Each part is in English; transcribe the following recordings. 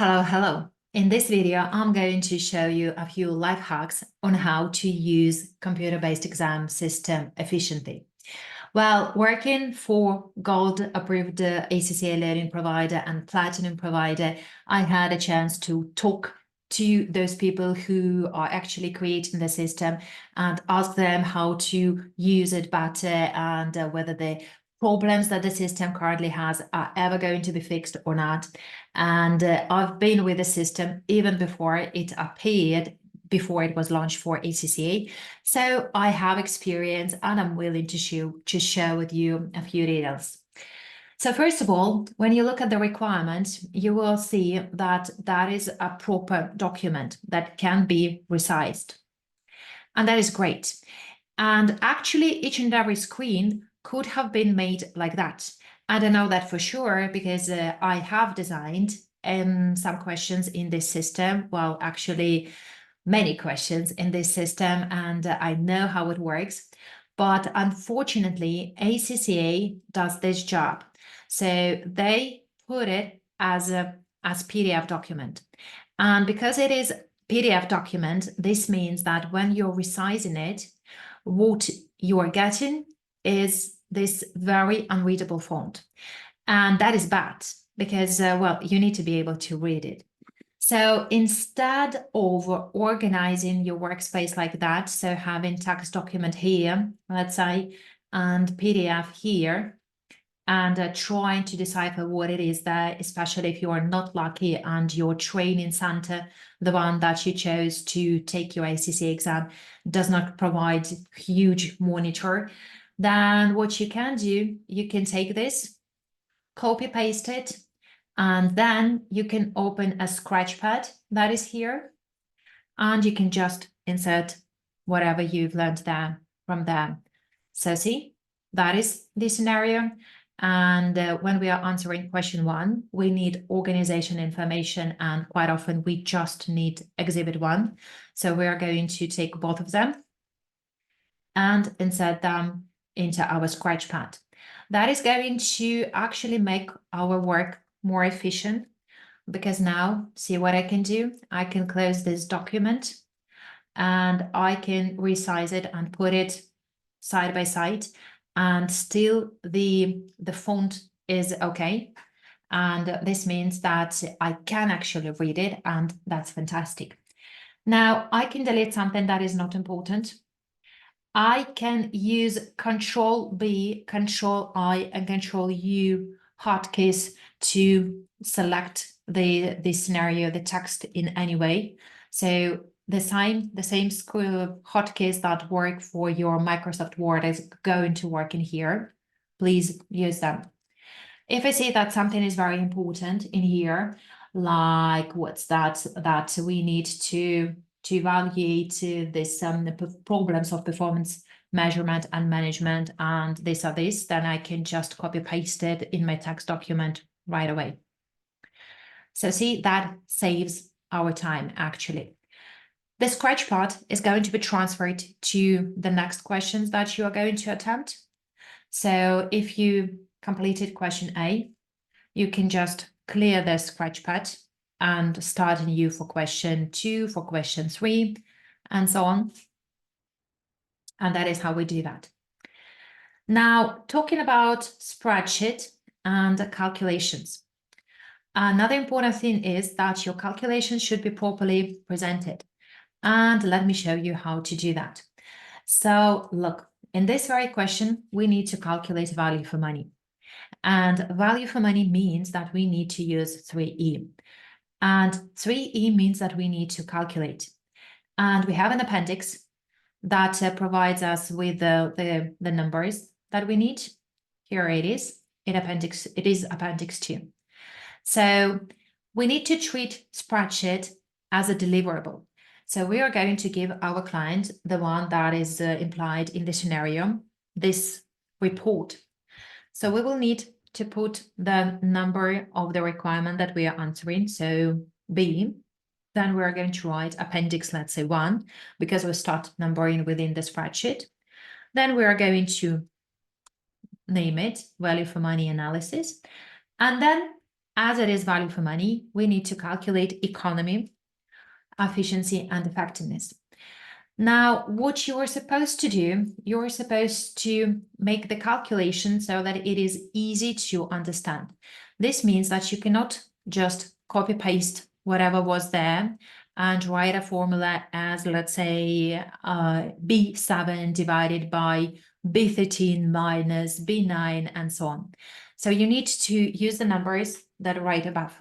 Hello, hello. In this video, I'm going to show you a few life hacks on how to use computer-based exam system efficiently. Well, working for gold approved ACCA learning provider and platinum provider, I had a chance to talk to those people who are actually creating the system and ask them how to use it better and whether the problems that the system currently has are ever going to be fixed or not. And I've been with the system even before it appeared, before it was launched for ACCA. So I have experience and I'm willing to share with you a few details. So first of all, when you look at the requirements, you will see that that is a proper document that can be resized. And that is great. And actually, each and every screen could have been made like that. And I know that for sure because I have designed some questions in this system. Well, actually, many questions in this system, and I know how it works. But unfortunately, ACCA does this job. So they put it as PDF document. And because it is PDF document, this means that when you're resizing it, what you are getting is this very unreadable font. And that is bad because, well, you need to be able to read it. So instead of organizing your workspace like that, so having text document here, let's say, and PDF here, and trying to decipher what it is there, especially if you are not lucky and your training center, the one that you chose to take your ACCA exam, does not provide huge monitor, then what you can do, you can take this, copy paste it, and then you can open a scratchpad that is here, and you can just insert whatever you've learned there from there. So see, that is the scenario. And when we are answering question 1, we need organization information, and quite often we just need exhibit 1. So we are going to take both of them and insert them into our scratchpad. That is going to actually make our work more efficient, because now see what I can do. I can close this document and I can resize it and put it side by side, and still the font is okay. And this means that I can actually read it, and that's fantastic. Now I can delete something that is not important. I can use Control-B, Control-I, and Control-U hotkeys to select the scenario, the text in any way. So the same hotkeys that work for your Microsoft Word is going to work in here. Please use them. If I see that something is very important in here, like what's that we need to evaluate this problems of performance measurement and management, and this or this, then I can just copy paste it in my text document right away. So see, that saves our time actually. The scratchpad is going to be transferred to the next questions that you are going to attempt. So if you completed question A, you can just clear the scratchpad and start anew for question 2, for question 3, and so on. And that is how we do that. Now, talking about spreadsheet and calculations. Another important thing is that your calculations should be properly presented. And let me show you how to do that. So look, in this very question, we need to calculate value for money. And value for money means that we need to use 3E. And 3E means that we need to calculate. And we have an appendix that provides us with the numbers that we need. Here it is. It is appendix 2. So we need to treat spreadsheet as a deliverable. So we are going to give our client, the one that is implied in the scenario, this report. So we will need to put the number of the requirement that we are answering, so B. Then we're going to write appendix, let's say 1, because we start numbering within the spreadsheet. Then we are going to name it value for money analysis. And then as it is value for money, we need to calculate economy, efficiency, and effectiveness. Now, what you're supposed to do, you're supposed to make the calculation so that it is easy to understand. This means that you cannot just copy paste whatever was there and write a formula as, let's say, B7 divided by B13 minus B9 and so on. So you need to use the numbers that are right above.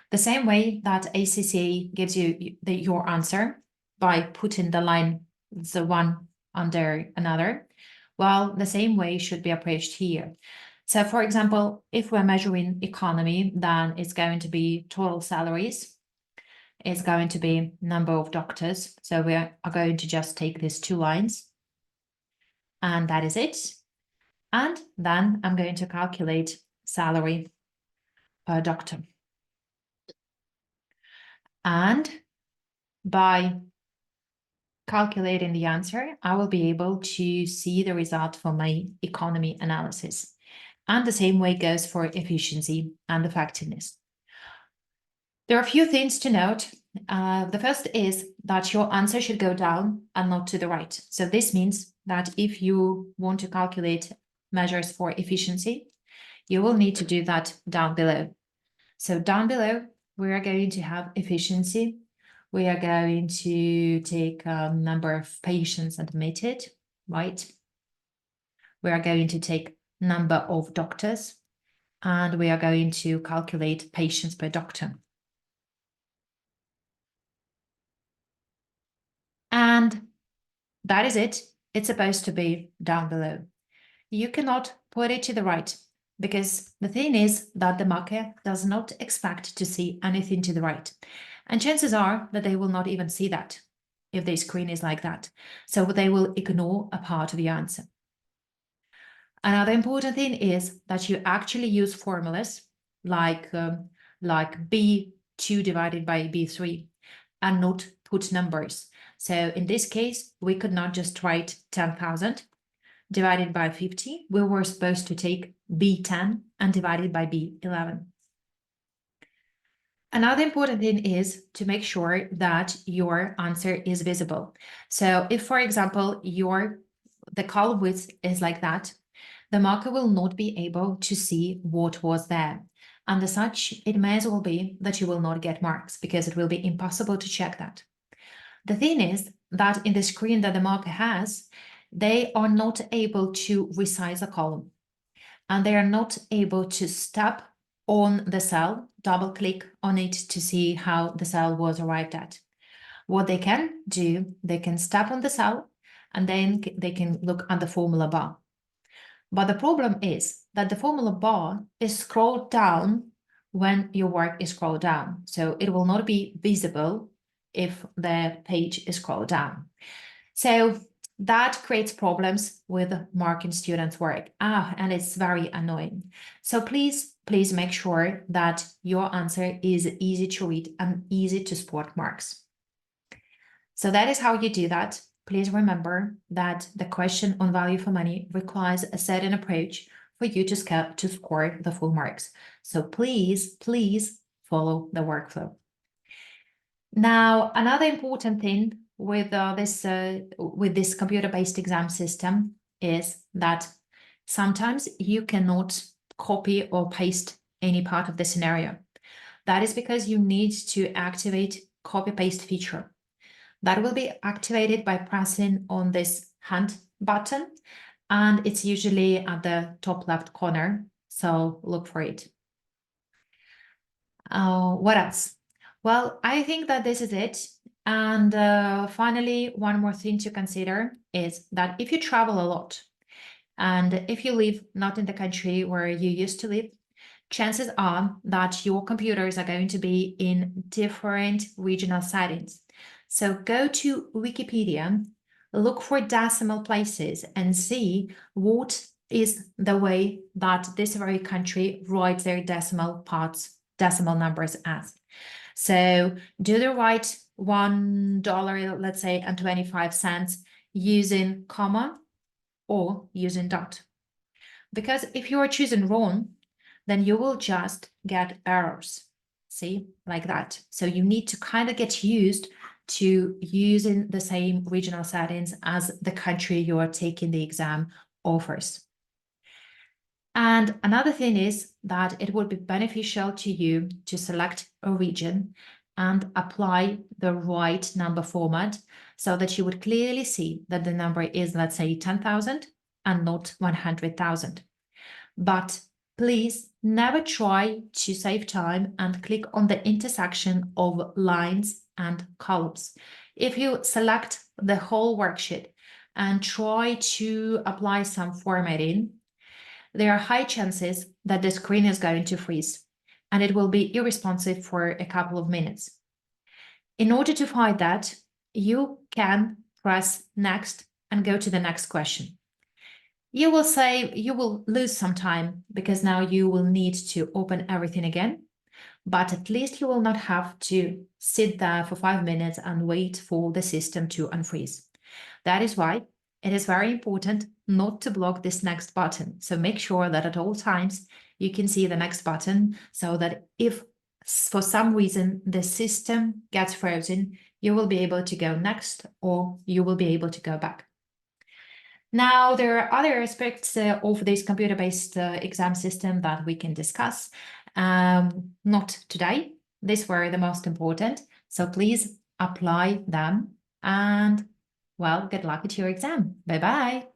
The same way that ACCA gives you your answer by putting the line, the one under another, well, the same way should be approached here. So for example, if we're measuring economy, then it's going to be total salaries. It's going to be number of doctors. So we are going to just take these two lines. And that is it. And then I'm going to calculate salary per doctor. And by calculating the answer, I will be able to see the result for my economy analysis. And the same way goes for efficiency and effectiveness. There are a few things to note. The first is that your answer should go down and not to the right. So this means that if you want to calculate measures for efficiency, you will need to do that down below. So down below, we are going to have efficiency. We are going to take a number of patients admitted, right? We are going to take number of doctors, and we are going to calculate patients per doctor. And that is it. It's supposed to be down below. You cannot put it to the right, because the thing is that the marker does not expect to see anything to the right. And chances are that they will not even see that if their screen is like that. So they will ignore a part of the answer. Another important thing is that you actually use formulas like B2 divided by B3 and not put numbers. So in this case, we could not just write 10,000 divided by 50. We were supposed to take B10 and divide it by B11. Another important thing is to make sure that your answer is visible. So if, for example, the column width is like that, the marker will not be able to see what was there. And as such, it may as well be that you will not get marks because it will be impossible to check that. The thing is that in the screen that the marker has, they are not able to resize a column, and they are not able to step on the cell, double click on it to see how the cell was arrived at. What they can do, they can step on the cell and then they can look at the formula bar. But the problem is that the formula bar is scrolled down when your work is scrolled down. So it will not be visible if the page is scrolled down. So that creates problems with marking students' work. And it's very annoying. So please make sure that your answer is easy to read and easy to spot marks. So that is how you do that. Please remember that the question on value for money requires a certain approach for you to score the full marks. So please follow the workflow. Now, another important thing with this computer-based exam system is that sometimes you cannot copy or paste any part of the scenario. That is because you need to activate copy-paste feature. That will be activated by pressing on this hand button, and it's usually at the top left corner, so look for it. What else? Well, I think that this is it. And finally, one more thing to consider is that if you travel a lot, and if you live not in the country where you used to live, chances are that your computers are going to be in different regional settings. So go to Wikipedia, look for decimal places and see what is the way that this very country writes their decimal numbers as. So do the right $1, let's say, and 25 cents using comma or using dot. Because if you are choosing wrong, then you will just get errors. See, like that. So you need to kind of get used to using the same regional settings as the country you are taking the exam offers. And another thing is that it would be beneficial to you to select a region and apply the right number format so that you would clearly see that the number is, let's say, 10,000 and not 100,000. But please never try to save time and click on the intersection of lines and columns. If you select the whole worksheet and try to apply some formatting, there are high chances that the screen is going to freeze and it will be irresponsive for a couple of minutes. In order to find that, you can press next and go to the next question. You will lose some time because now you will need to open everything again, but at least you will not have to sit there for 5 minutes and wait for the system to unfreeze. That is why it is very important not to block this next button. So make sure that at all times you can see the next button so that if for some reason the system gets frozen, you will be able to go next or you will be able to go back. Now, there are other aspects of this computer-based exam system that we can discuss. Not today. These were the most important. So please apply them and, well, good luck at your exam. Bye-bye.